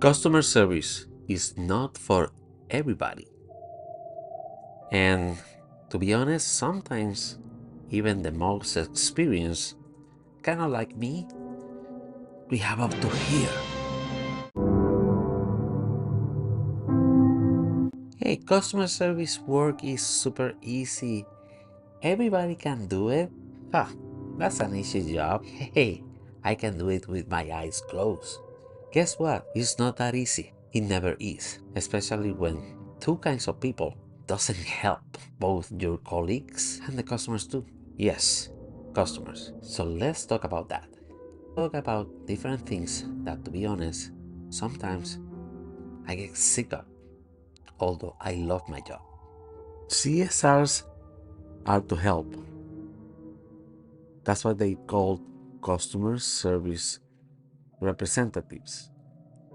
Customer service is not for everybody. And to be honest, sometimes even the most experienced, kind of like me, we have up to here. Hey, customer service work is super easy. Everybody can do it. Ha, that's an easy job. Hey, I can do it with my eyes closed. Guess what? It's not that easy. It never is, especially when two kinds of people doesn't help both your colleagues and the customers too. Yes, customers. So let's talk about that. Talk about different things that, to be honest, sometimes I get sick of, although I love my job. CSRs are to help. That's why they call customer service representatives.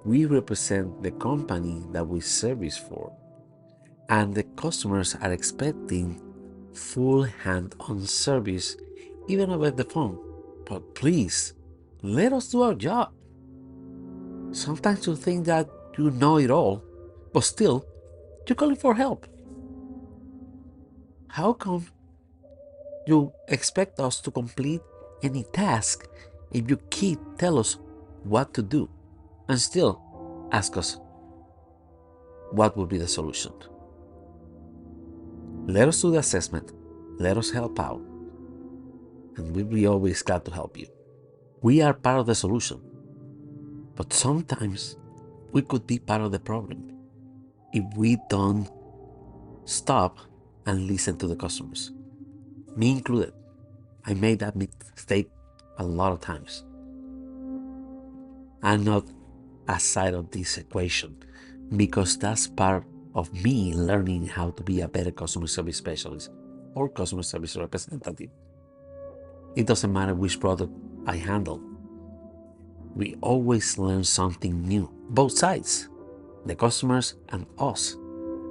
We represent the company that we service for, and the customers are expecting full hand-on service even over the phone. But please, let us do our job. Sometimes you think that you know it all, but still, you're calling for help. How come you expect us to complete any task if you keep tell us what to do and still ask us what will be the solution? Let us do the assessment, let us help out, and we'll be always glad to help you. We are part of the solution, but sometimes we could be part of the problem if we don't stop and listen to the customers. Me included. I made that mistake a lot of times. I'm not aside of this equation because that's part of me learning how to be a better customer service specialist or customer service representative. It doesn't matter which product I handle. We always learn something new, both sides, the customers and us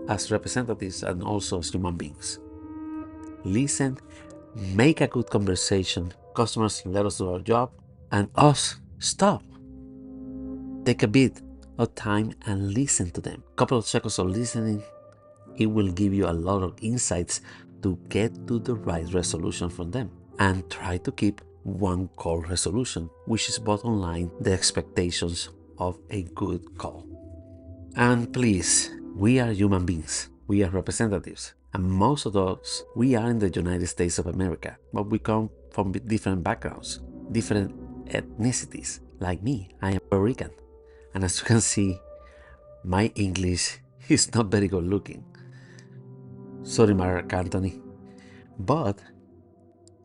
as representatives and also as human beings. Listen, make a good conversation, customers let us do our job, and us stop. Take a bit of time and listen to them. A couple of seconds of listening, it will give you a lot of insights to get to the right resolution from them. And try to keep one call resolution, which is bottom line the expectations of a good call. And please, we are human beings. We are representatives. And most of us, we are in the United States of America, but we come from different backgrounds, different ethnicities. Like me, I am Puerto Rican. And as you can see, my English is not very good looking. Sorry, Mark Anthony. But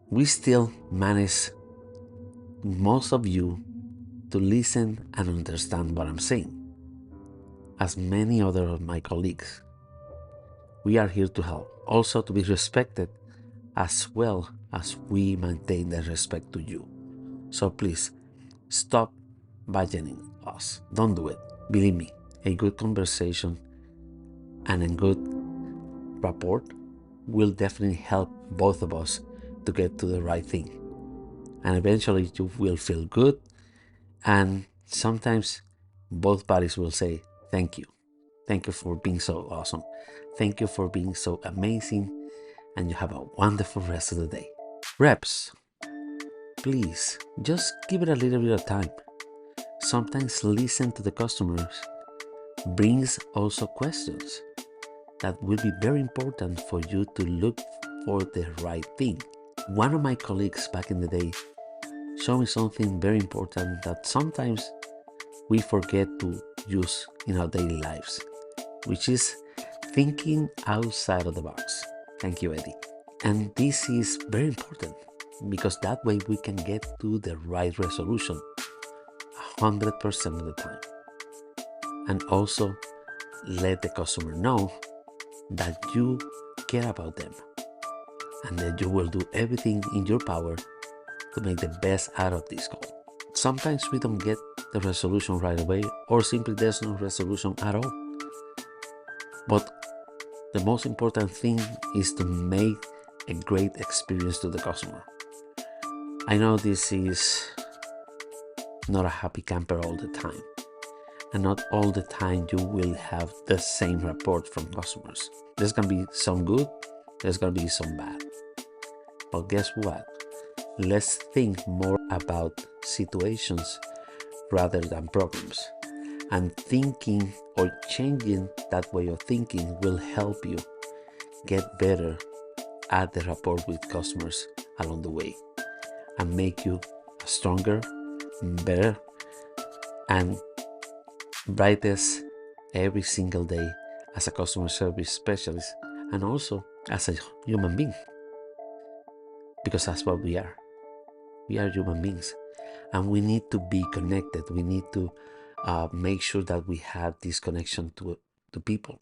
we still manage, most of you, to listen and understand what I'm saying. As many other of my colleagues, we are here to help, also to be respected, as well as we maintain the respect to you. So please, stop badgering us. Don't do it. Believe me, a good conversation and a good rapport will definitely help both of us to get to the right thing. And eventually you will feel good, and sometimes both parties will say, thank you. Thank you for being so awesome. Thank you for being so amazing. And you have a wonderful rest of the day. Reps, please, just give it a little bit of time. Sometimes listen to the customers brings also questions that will be very important for you to look for the right thing. One of my colleagues back in the day showed me something very important that sometimes we forget to use in our daily lives, which is thinking outside of the box. Thank you, Eddie. And this is very important because that way we can get to the right resolution 100% of the time. And also let the customer know that you care about them and that you will do everything in your power to make the best out of this call. Sometimes we don't get the resolution right away, or simply there's no resolution at all. But the most important thing is to make a great experience to the customer. I know this is not a happy camper all the time, and not all the time you will have the same report from customers. There's gonna be some good, there's gonna be some bad. But guess what? Let's think more about situations rather than problems. And thinking or changing that way of thinking will help you get better at the rapport with customers along the way and make you stronger, better, and brightest every single day as a customer service specialist and also as a human being, because that's what we are. We are human beings and we need to be connected. We need to make sure that we have this connection to people.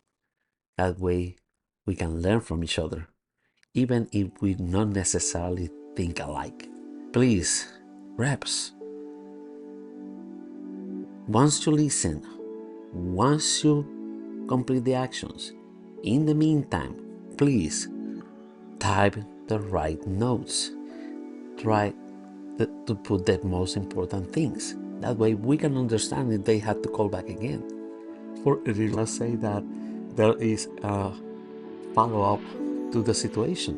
That way we can learn from each other, even if we not necessarily think alike. Please, reps, once you listen, once you complete the actions, in the meantime, please type the right notes. Try to put the most important things. That way we can understand if they had to call back again. For let's say that there is a follow-up to the situation.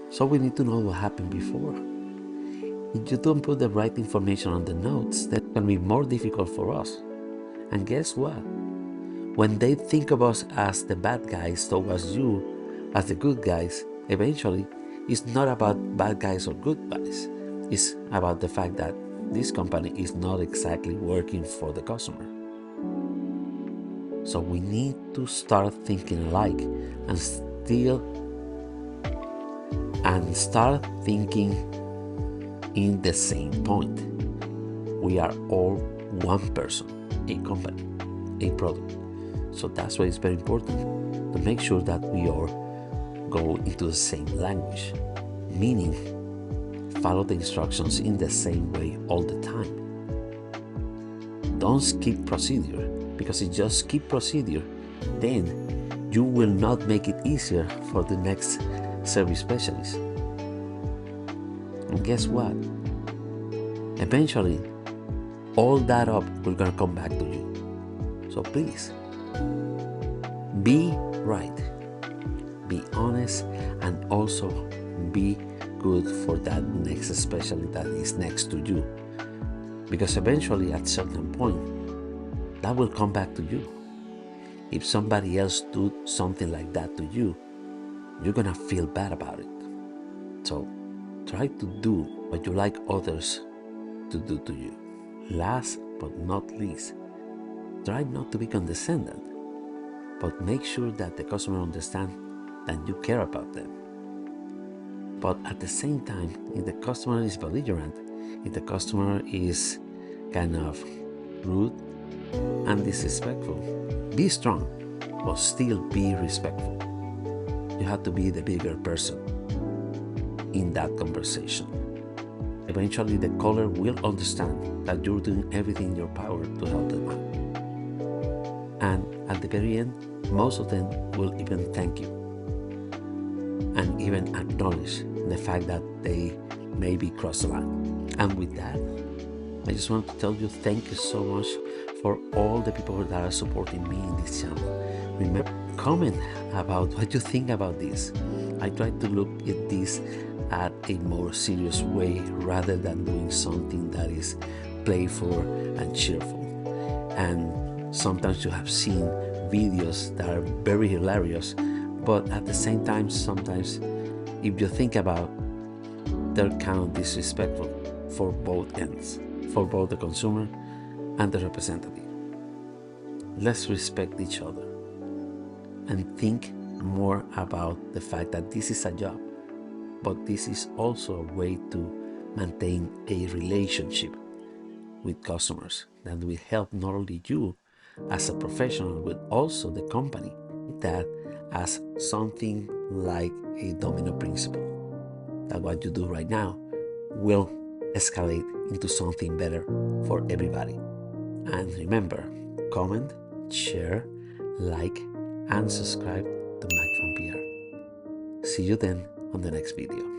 So we need to know what happened before. If you don't put the right information on the notes, that can be more difficult for us. And guess what? When they think of us as the bad guys towards you as the good guys, eventually it's not about bad guys or good guys. It's about the fact that this company is not exactly working for the customer. So we need to start thinking alike and start thinking in the same point. We are all one person, a company, a product. So that's why it's very important to make sure that we all go into the same language, meaning follow the instructions in the same way all the time. Don't skip procedure, because if you just skip procedure, then you will not make it easier for the next service specialist. And guess what? Eventually, all that up will gonna come back to you. So please, be right, be honest, and also be good for that next specialist that is next to you. Because eventually, at a certain point, that will come back to you. If somebody else do something like that to you, you're gonna feel bad about it. So try to do what you like others to do to you. Last but not least, try not to be condescending, but make sure that the customer understands that you care about them. But at the same time, if the customer is belligerent, if the customer is kind of rude and disrespectful, be strong, but still be respectful. You have to be the bigger person in that conversation. Eventually, the caller will understand that you're doing everything in your power to help them out. And at the very end, most of them will even thank you and even acknowledge the fact that they maybe crossed the line. And with that, I just want to tell you thank you so much for all the people that are supporting me in this channel. Remember, comment about what you think about this. I try to look at this at a more serious way rather than doing something that is playful and cheerful. And sometimes you have seen videos that are very hilarious, but at the same time, sometimes if you think about, they're kind of disrespectful for both ends, for both the consumer and the representative. Let's respect each other and think more about the fact that this is a job, but this is also a way to maintain a relationship with customers that will help not only you as a professional, but also the company, that as something like a domino principle, that what you do right now will escalate into something better for everybody. And remember, comment, share, like, and subscribe to Mac from PR. See you then on the next video.